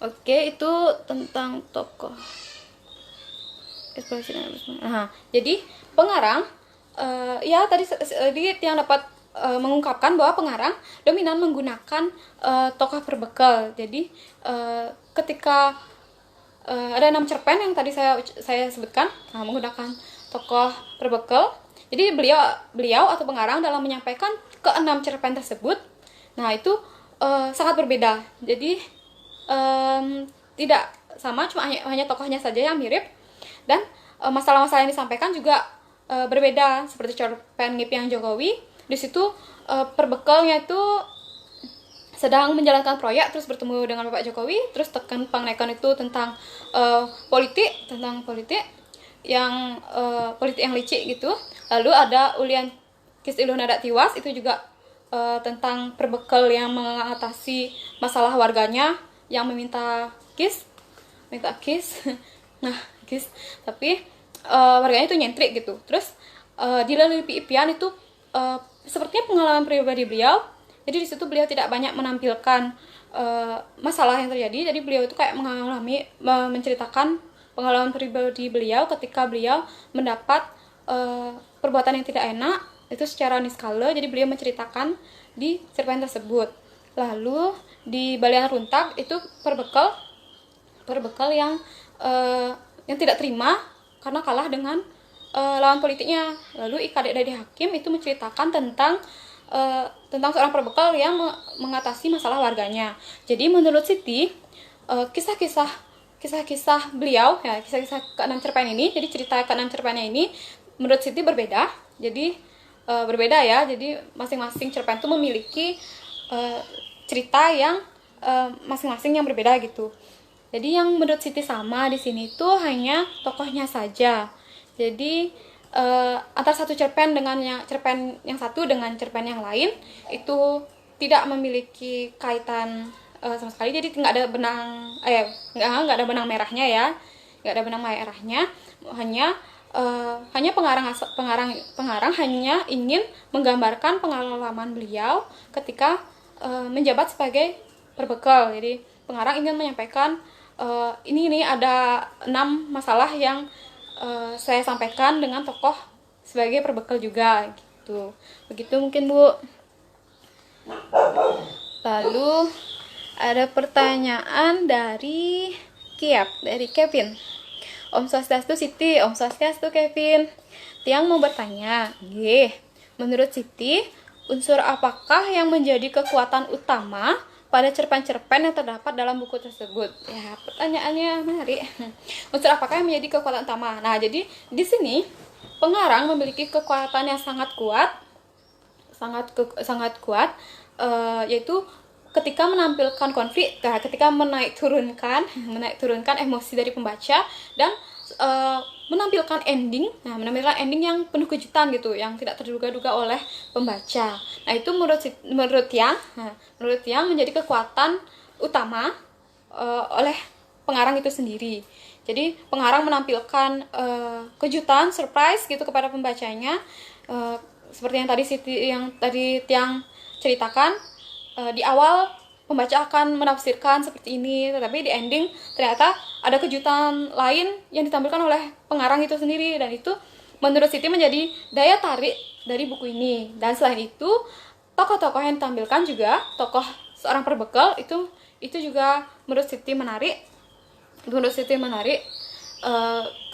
[SPEAKER 1] Oke, itu tentang tokoh. Nah, jadi pengarang tadi yang dapat mengungkapkan bahwa pengarang dominan menggunakan tokoh perbekal. Jadi ketika ada 6 cerpen yang tadi saya sebutkan, menggunakan tokoh perbekal. Jadi beliau atau pengarang dalam menyampaikan ke 6 cerpen tersebut, nah itu sangat berbeda. Jadi tidak sama, cuma hanya tokohnya saja yang mirip, dan masalah-masalah yang disampaikan juga berbeda. Seperti cerpen Ngipyang Jokowi, di situ perbekalnya itu sedang menjalankan proyek, terus bertemu dengan Bapak Jokowi, terus tekan pangnekan itu tentang politik yang politik yang licik gitu. Lalu ada Ulian Kis Iluh Nadak Tiwas, itu juga tentang perbekal yang mengatasi masalah warganya yang minta kis. Nah, kis, tapi warganya itu nyentrik gitu. Terus di Lelipi Ipian itu sepertinya pengalaman pribadi beliau. Jadi di situ beliau tidak banyak menampilkan masalah yang terjadi. Jadi beliau itu kayak menceritakan pengalaman pribadi beliau ketika beliau mendapat perbuatan yang tidak enak itu secara niskala. Jadi beliau menceritakan di cerpen tersebut. Lalu di Balian Runtak itu perbekal yang tidak terima karena kalah dengan lawan politiknya. Lalu Ikadek Dadi Hakim itu menceritakan tentang seorang perbekal yang mengatasi masalah warganya. Jadi menurut Siti, kisah-kisah beliau, ya, kisah-kisah keenam cerpen ini, jadi cerita keenam cerpennya ini menurut Siti berbeda. Jadi berbeda ya. Jadi masing-masing cerpen itu memiliki cerita yang masing-masing yang berbeda gitu. Jadi yang menurut Siti sama di sini tuh hanya tokohnya saja. Jadi antara satu cerpen dengan cerpen yang satu dengan cerpen yang lain itu tidak memiliki kaitan sama sekali. Jadi nggak ada nggak ada benang merahnya ya, nggak ada benang merahnya. Hanya pengarang hanya ingin menggambarkan pengalaman beliau ketika menjabat sebagai perbekal. Jadi pengarang ingin menyampaikan ini ada 6 masalah yang saya sampaikan dengan tokoh sebagai perbekal juga gitu. Begitu mungkin Bu. Lalu ada pertanyaan dari Kevin. Om Swastiastu Siti, Om Swastiastu Kevin. Tiang mau bertanya, menurut Siti, unsur apakah yang menjadi kekuatan utama pada cerpen-cerpen yang terdapat dalam buku tersebut? Ya, pertanyaannya menarik. Unsur apakah yang menjadi kekuatan utama? Nah, jadi di sini pengarang memiliki kekuatan yang sangat kuat, yaitu ketika menampilkan konflik, ketika menaik turunkan emosi dari pembaca dan menampilkan ending yang penuh kejutan gitu, yang tidak terduga-duga oleh pembaca. Nah, itu menurut Tiang menjadi kekuatan utama oleh pengarang itu sendiri. Jadi pengarang menampilkan kejutan, surprise gitu kepada pembacanya, seperti yang tadi Tiang ceritakan. Di awal pembaca akan menafsirkan seperti ini, tetapi di ending ternyata ada kejutan lain yang ditampilkan oleh pengarang itu sendiri, dan itu menurut Siti menjadi daya tarik dari buku ini. Dan selain itu, tokoh-tokoh yang ditampilkan juga, tokoh seorang perbekal itu juga menurut Siti menarik.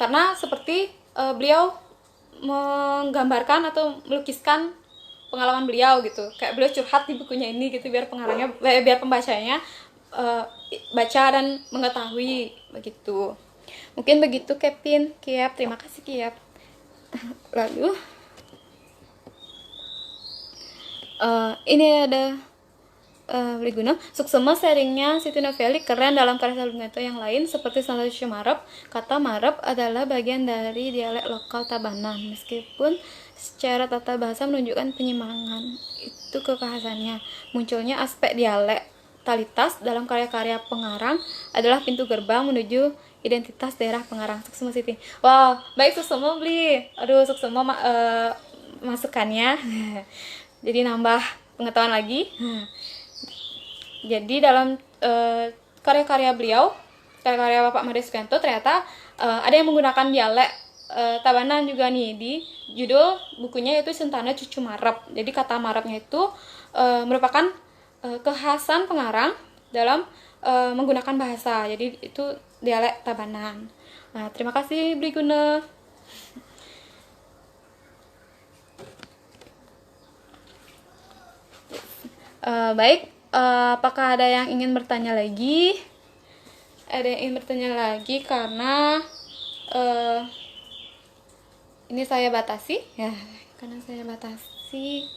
[SPEAKER 1] Karena seperti beliau menggambarkan atau melukiskan pengalaman beliau gitu, kayak beliau curhat di bukunya ini gitu, biar pembacanya baca dan mengetahui begitu. Mungkin begitu Kevin. Kiap, terima kasih Kiap. Lalu ini ada Liguna, suksema sharingnya Siti Novelli keren dalam karya Salungeto yang lain seperti Santoso Sumarep. Kata Marep adalah bagian dari dialek lokal Tabanan, meskipun secara tata bahasa menunjukkan penyimangan itu kekhasannya. Munculnya aspek dialektalitas dalam karya-karya pengarang adalah pintu gerbang menuju identitas daerah pengarang. Suksema Siti. Wow, baik Suksema beli. Aduh, Suksema masukannya. Jadi nambah pengetahuan lagi. Jadi dalam karya-karya beliau, karya-karya Bapak Made Sugianto, ternyata ada yang menggunakan dialek Tabanan juga nih di judul bukunya, yaitu Sentana Cucu Marep. Jadi kata Marepnya itu merupakan kekhasan pengarang dalam menggunakan bahasa. Jadi itu dialek Tabanan. Nah, terima kasih Briguna. Baik, apakah ada yang ingin bertanya lagi? ada yang ingin bertanya lagi karena ini saya batasi ya, karena saya batasi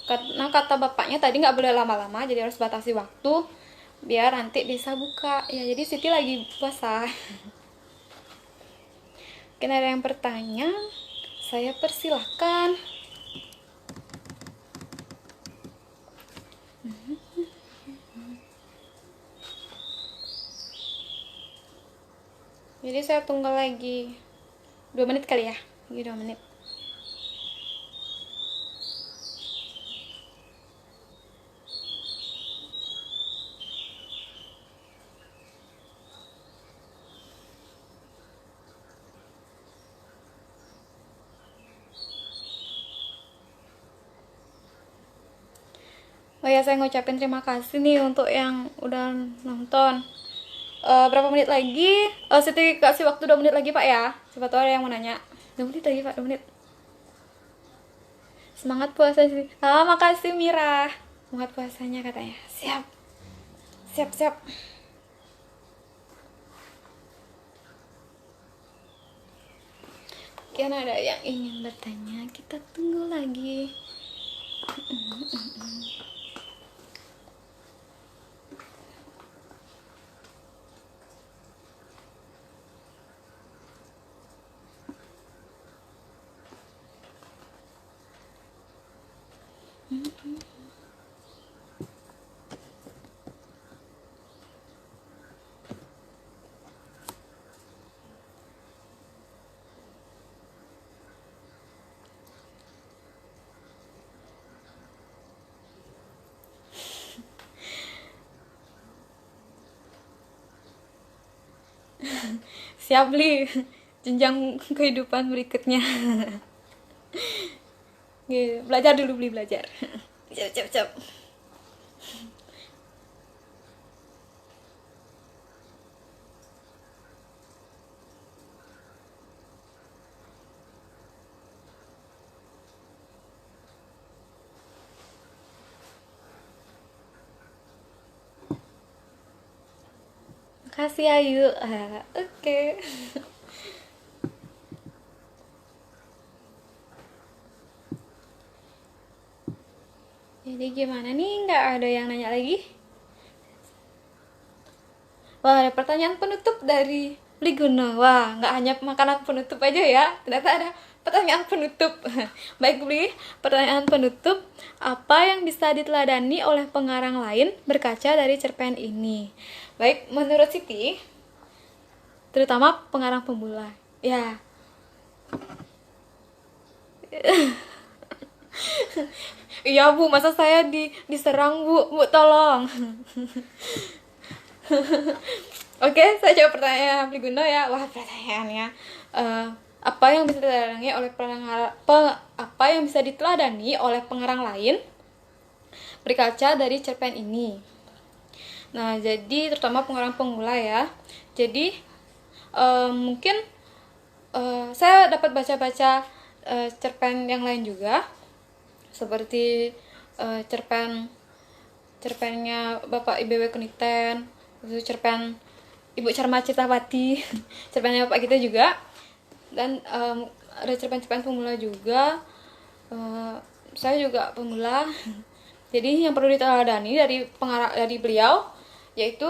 [SPEAKER 1] karena kata bapaknya tadi nggak boleh lama-lama, jadi harus batasi waktu biar nanti bisa buka ya. Jadi Siti lagi puasa. Mungkin ada yang bertanya, saya persilahkan. Jadi saya tunggu lagi 2 menit kali ya, lagi 2 menit. Oh ya, saya ngucapin terima kasih nih untuk yang udah nonton. Berapa menit lagi? Siti kasih waktu 2 menit lagi Pak ya. Siapa tahu ada yang mau nanya. 2 menit lagi Pak, 2 menit. Semangat puasa sih. Makasih Mira. Semangat puasanya katanya. Siap. Siap, siap. Mungkin ada yang ingin bertanya, kita tunggu lagi. Siap beli jenjang kehidupan berikutnya. Belajar dulu, beli belajar. Siap. Makasih Ayu. Oke. Jadi gimana nih, nggak ada yang nanya lagi? Wah, ada pertanyaan penutup dari Bliguna. Wah, nggak hanya makanan penutup aja ya, ternyata ada pertanyaan penutup. Baik Bli, pertanyaan penutup, apa yang bisa diteladani oleh pengarang lain berkaca dari cerpen ini? Baik, menurut Siti, terutama pengarang pemula, ya. Iya Bu, masa saya diserang Bu tolong. Oke, saya jawab pertanyaan Bliguna ya. Wah, pertanyaannya apa yang bisa diteladani oleh apa yang bisa diteladani oleh pengarang lain berkaca dari cerpen ini? Nah, jadi terutama pengarang pemula ya. Jadi mungkin saya dapat baca-baca cerpen yang lain juga, seperti cerpennya Bapak IBW Keniten, itu cerpen Ibu Charma Citawati, cerpennya Bapak kita juga, dan ada cerpen-cerpen pemula juga. Saya juga pemula, jadi yang perlu diteladani dari beliau yaitu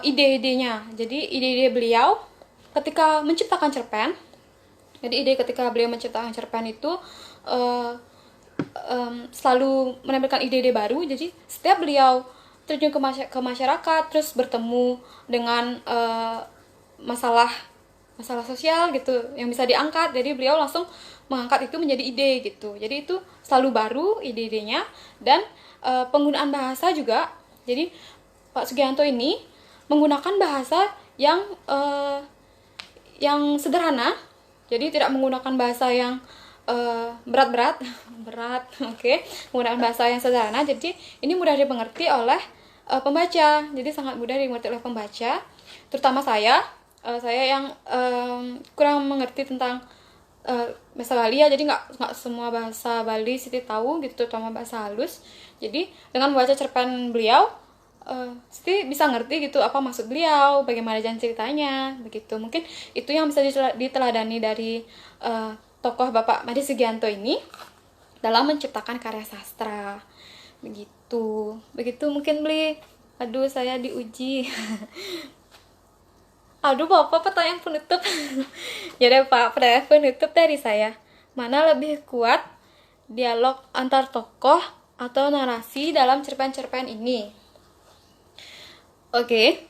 [SPEAKER 1] ide-idenya. Jadi ide-ide beliau ketika menciptakan cerpen. Jadi ide ketika beliau menciptakan cerpen itu selalu menampilkan ide-ide baru. Jadi setiap beliau terjun ke masyarakat, terus bertemu dengan masalah sosial gitu yang bisa diangkat, jadi beliau langsung mengangkat itu menjadi ide gitu. Jadi itu selalu baru ide-idenya, dan penggunaan bahasa juga. Jadi Pak Sugianto ini menggunakan bahasa yang sederhana, jadi tidak menggunakan bahasa yang berat, oke. Menggunakan bahasa yang sederhana, jadi ini mudah dimengerti oleh pembaca. Jadi sangat mudah dimengerti oleh pembaca, terutama saya yang kurang mengerti tentang bahasa Bali ya. Jadi nggak semua bahasa Bali Siti tahu gitu, terutama bahasa halus. Jadi dengan membaca cerpen beliau, Siti bisa ngerti gitu apa maksud beliau, bagaimana jalan ceritanya, begitu. Mungkin itu yang bisa diteladani dari tokoh Bapak Made Sugianto ini dalam menciptakan karya sastra, begitu mungkin beli. Aduh, saya diuji. Aduh, Bapak, pertanyaan penutup. Jadi Pak, pertanyaan penutup dari saya, mana lebih kuat, dialog antar tokoh atau narasi dalam cerpen-cerpen ini? Oke,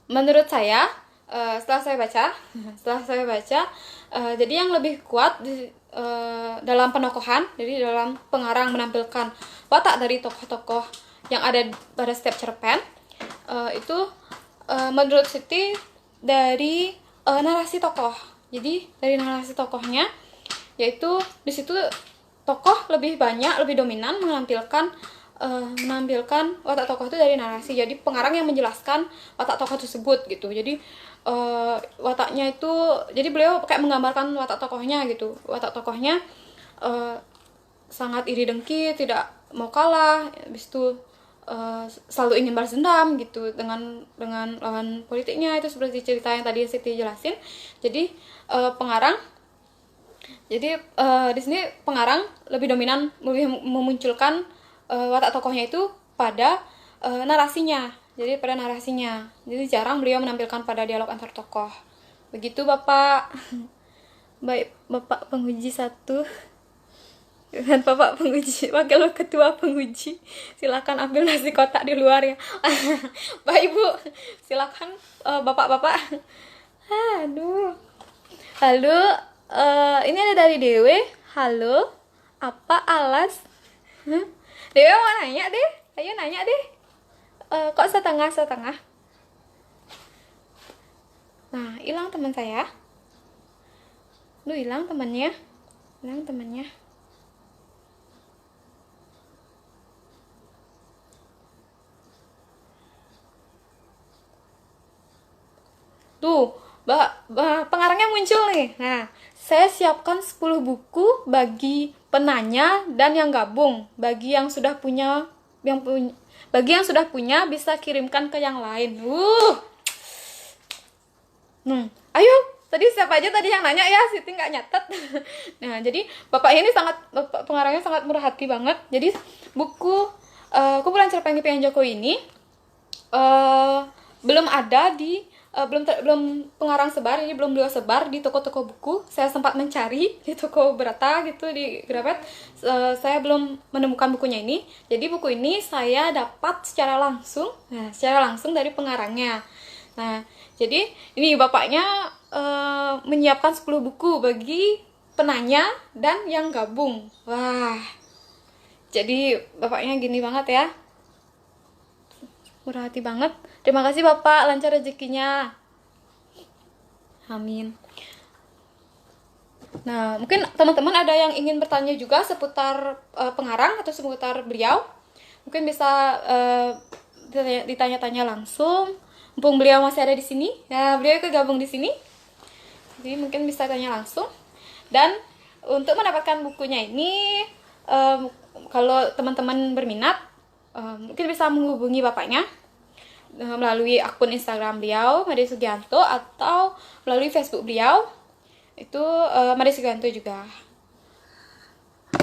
[SPEAKER 1] menurut saya, setelah saya baca, jadi yang lebih kuat dalam penokohan, jadi dalam pengarang menampilkan watak dari tokoh-tokoh yang ada pada setiap cerpen, itu menurut Siti dari narasi tokoh. Jadi dari narasi tokohnya, yaitu di situ tokoh lebih banyak, lebih dominan menampilkan watak tokoh itu dari narasi. Jadi pengarang yang menjelaskan watak tokoh tersebut gitu. Jadi wataknya itu, jadi beliau kayak menggambarkan watak tokohnya gitu. Watak tokohnya sangat iri dengki, tidak mau kalah, habis itu selalu ingin balas dendam gitu dengan lawan politiknya. Itu seperti cerita yang tadi Siti jelasin. Jadi pengarang, jadi di sini pengarang lebih dominan, lebih memunculkan watak tokohnya itu pada narasinya. Jadi pada narasinya. Jadi jarang beliau menampilkan pada dialog antar tokoh. Begitu Bapak. Baik, Bapak penguji 1 dan Bapak penguji, wakil ketua penguji, silakan ambil nasi kotak di luar ya. Baik Bu, silakan Bapak-bapak. Aduh. Halo, ini ada dari Dewe. Halo, apa alas? Dewe mau nanya deh, ayo nanya deh. Kok setengah? Nah, hilang teman saya. Lu hilang temannya. Tuh, pengarangnya muncul nih. Nah, saya siapkan 10 buku bagi penanya dan yang gabung. Bagi yang sudah punya bisa kirimkan ke yang lain. Ayo, tadi siapa aja tadi yang nanya ya, Siti nggak nyatet. Nah, jadi Bapak pengarangnya sangat murah hati banget. Jadi buku kumpulan cerpen impian Jokowi ini belum ada di belum pengarang sebar, ini belum beliau sebar di toko-toko buku. Saya sempat mencari di toko Berata gitu, di Gramet, saya belum menemukan bukunya ini. Jadi buku ini saya dapat secara langsung dari pengarangnya. Nah, jadi ini bapaknya menyiapkan 10 buku bagi penanya dan yang gabung. Wah, jadi bapaknya gini banget ya, murah hati banget. Terima kasih Bapak, lancar rezekinya. Amin. Nah, mungkin teman-teman ada yang ingin bertanya juga seputar pengarang atau seputar beliau. Mungkin bisa ditanya-tanya langsung. Mumpung beliau masih ada di sini. Ya, beliau kegabung di sini. Jadi mungkin bisa tanya langsung. Dan untuk mendapatkan bukunya ini, kalau teman-teman berminat, mungkin bisa menghubungi bapaknya melalui akun Instagram beliau Made Sugianto atau melalui Facebook beliau itu Made Sugianto juga.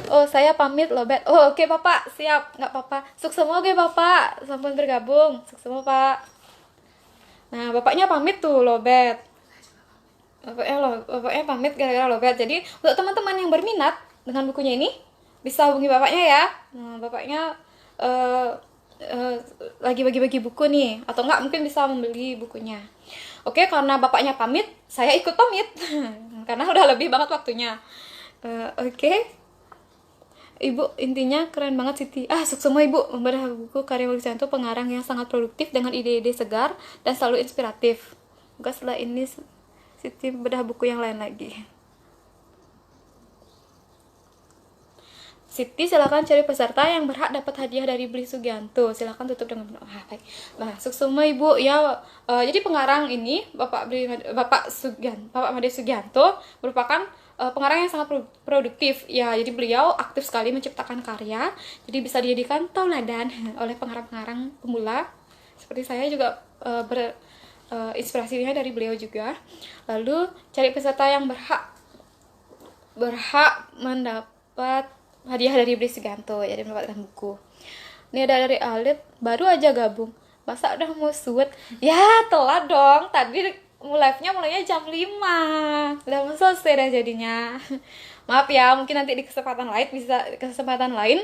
[SPEAKER 1] Oh, saya pamit loh, Bet. Oh, oke Bapak, siap, nggak apa-apa. Sukses semua oke Bapak, sampun bergabung. Sukses semua Pak. Nah, bapaknya pamit tuh loh, Bet. Bapaknya pamit gara-gara loh, Bet. Jadi untuk teman-teman yang berminat dengan bukunya ini bisa hubungi bapaknya ya. Nah, bapaknya lagi bagi-bagi buku nih, atau enggak mungkin bisa membeli bukunya. Oke, karena bapaknya pamit, saya ikut pamit karena udah lebih banget waktunya. Oke. Ibu, intinya keren banget Siti. Sukses semua Ibu membedah buku karya Made Sugianto, pengarang yang sangat produktif dengan ide-ide segar dan selalu inspiratif. Semoga setelah ini Siti bedah buku yang lain lagi. Siti, silakan cari peserta yang berhak dapat hadiah dari Beli Sugianto. Silakan tutup dengan baik. Nah, sukses semua Ibu ya. Jadi pengarang ini Bapak Made Sugianto merupakan pengarang yang sangat produktif ya. Jadi beliau aktif sekali menciptakan karya. Jadi bisa dijadikan tauladan oleh pengarang-pengarang pemula seperti saya juga inspirasinya dari beliau juga. Lalu cari peserta yang berhak mendapat hadiah dari Beli Sugianto, jadi mendapatkan buku. Ini ada dari Alit, baru aja gabung, masa udah mau suit? Ya telat dong, tadi mulainya jam 5, udah mau selesai dah jadinya. Maaf ya, mungkin nanti di kesempatan lain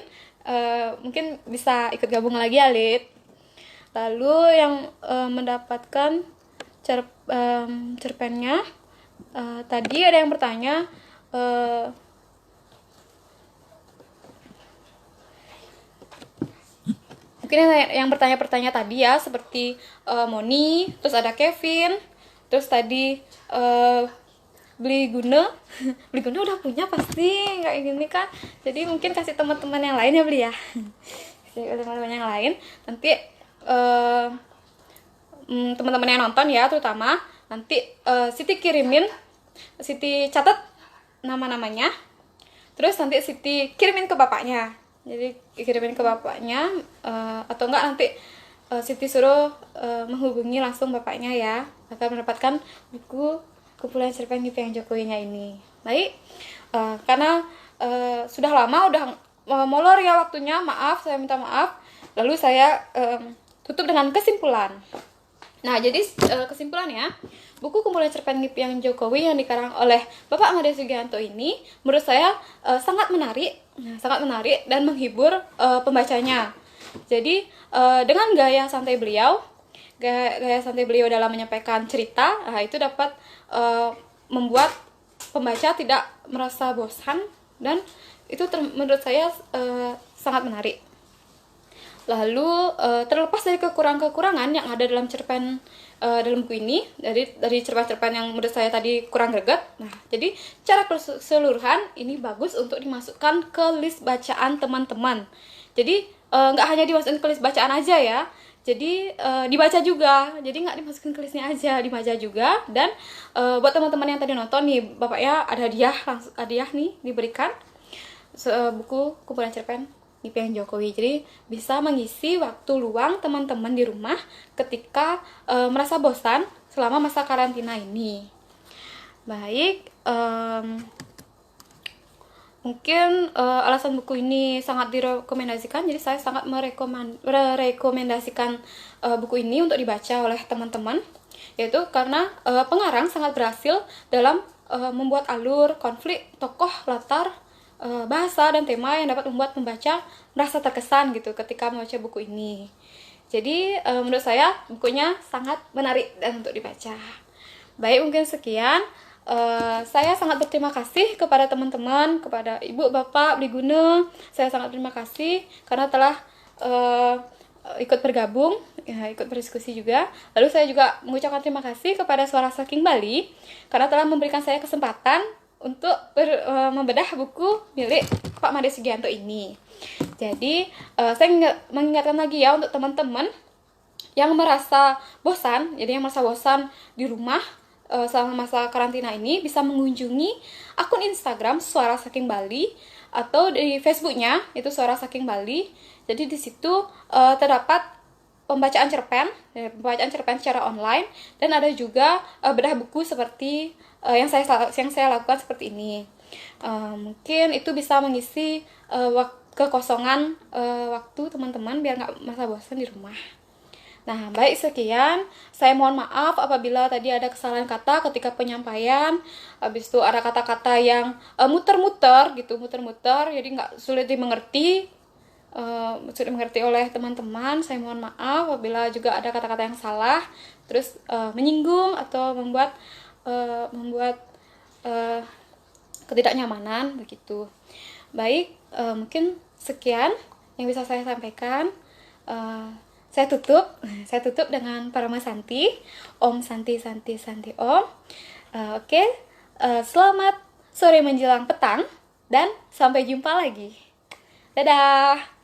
[SPEAKER 1] mungkin bisa ikut gabung lagi Alit. Lalu yang mendapatkan cerpennya, tadi ada yang bertanya, mungkin yang bertanya-pertanya tadi ya, seperti Moni, terus ada Kevin, terus tadi Beli Guna Beli Guna udah punya pasti kayak gini kan, jadi mungkin kasih teman-teman yang lain ya Beli ya. Kasih teman-teman yang lain nanti, teman-teman yang nonton ya terutama, nanti Siti catat nama-namanya, terus nanti Siti kirimin ke bapaknya. Jadi kirimin ke bapaknya, atau enggak nanti Siti suruh menghubungi langsung bapaknya ya, akan mendapatkan buku kumpulan cerpen Impian Jokowinya ini. Baik, karena sudah lama, udah molor ya waktunya, maaf, saya minta maaf. Lalu saya tutup dengan kesimpulan. Nah, jadi kesimpulannya, buku kumpulan cerpen Impian Jokowi yang dikarang oleh Bapak Made Sugianto ini menurut saya sangat menarik dan menghibur pembacanya. Jadi dengan gaya santai beliau dalam menyampaikan cerita, itu dapat membuat pembaca tidak merasa bosan, dan itu menurut saya sangat menarik. Lalu terlepas dari kekurangan-kekurangan yang ada dalam cerpen dalam buku ini, dari cerpen-cerpen yang menurut saya tadi kurang greget, nah jadi secara keseluruhan ini bagus untuk dimasukkan ke list bacaan teman-teman. Jadi nggak hanya dimasukkan ke list bacaan aja ya, jadi dibaca juga, jadi nggak dimasukin ke listnya aja, dibaca juga. Dan buat teman-teman yang tadi nonton nih, bapaknya ada hadiah nih diberikan buku kumpulan cerpen Impian Jokowi. Jadi bisa mengisi waktu luang teman-teman di rumah ketika merasa bosan selama masa karantina ini. Baik, mungkin alasan buku ini sangat direkomendasikan, jadi saya sangat merekomendasikan buku ini untuk dibaca oleh teman-teman, yaitu karena pengarang sangat berhasil dalam membuat alur, konflik, tokoh, latar, bahasa, dan tema yang dapat membuat pembaca merasa terkesan gitu ketika membaca buku ini. Jadi menurut saya bukunya sangat menarik dan untuk dibaca. Baik, mungkin sekian. Saya sangat berterima kasih kepada teman-teman, kepada ibu, bapak, Beli Guna. Saya sangat terima kasih karena telah ikut bergabung, ya, ikut berdiskusi juga. Lalu saya juga mengucapkan terima kasih kepada Suara Saking Bali karena telah memberikan saya kesempatan untuk membedah buku milik Pak Made Sugianto ini. Jadi saya mengingatkan lagi ya untuk teman-teman yang merasa bosan, jadi yang merasa bosan di rumah selama masa karantina ini, bisa mengunjungi akun Instagram Suara Saking Bali atau di Facebooknya itu Suara Saking Bali. Jadi di situ terdapat pembacaan cerpen secara online, dan ada juga bedah buku seperti yang saya lakukan seperti ini. Mungkin itu bisa mengisi kekosongan waktu teman-teman biar nggak masa bosan di rumah. Nah, baik, sekian. Saya mohon maaf apabila tadi ada kesalahan kata ketika penyampaian. Habis itu ada kata-kata yang muter-muter, jadi nggak sulit dimengerti oleh teman-teman. Saya mohon maaf apabila juga ada kata-kata yang salah, terus menyinggung atau membuat ketidaknyamanan begitu. Baik, mungkin sekian yang bisa saya sampaikan. Saya tutup dengan Parama Santi, Om Santi Santi Santi Om. Oke, selamat sore menjelang petang dan sampai jumpa lagi. Dadah.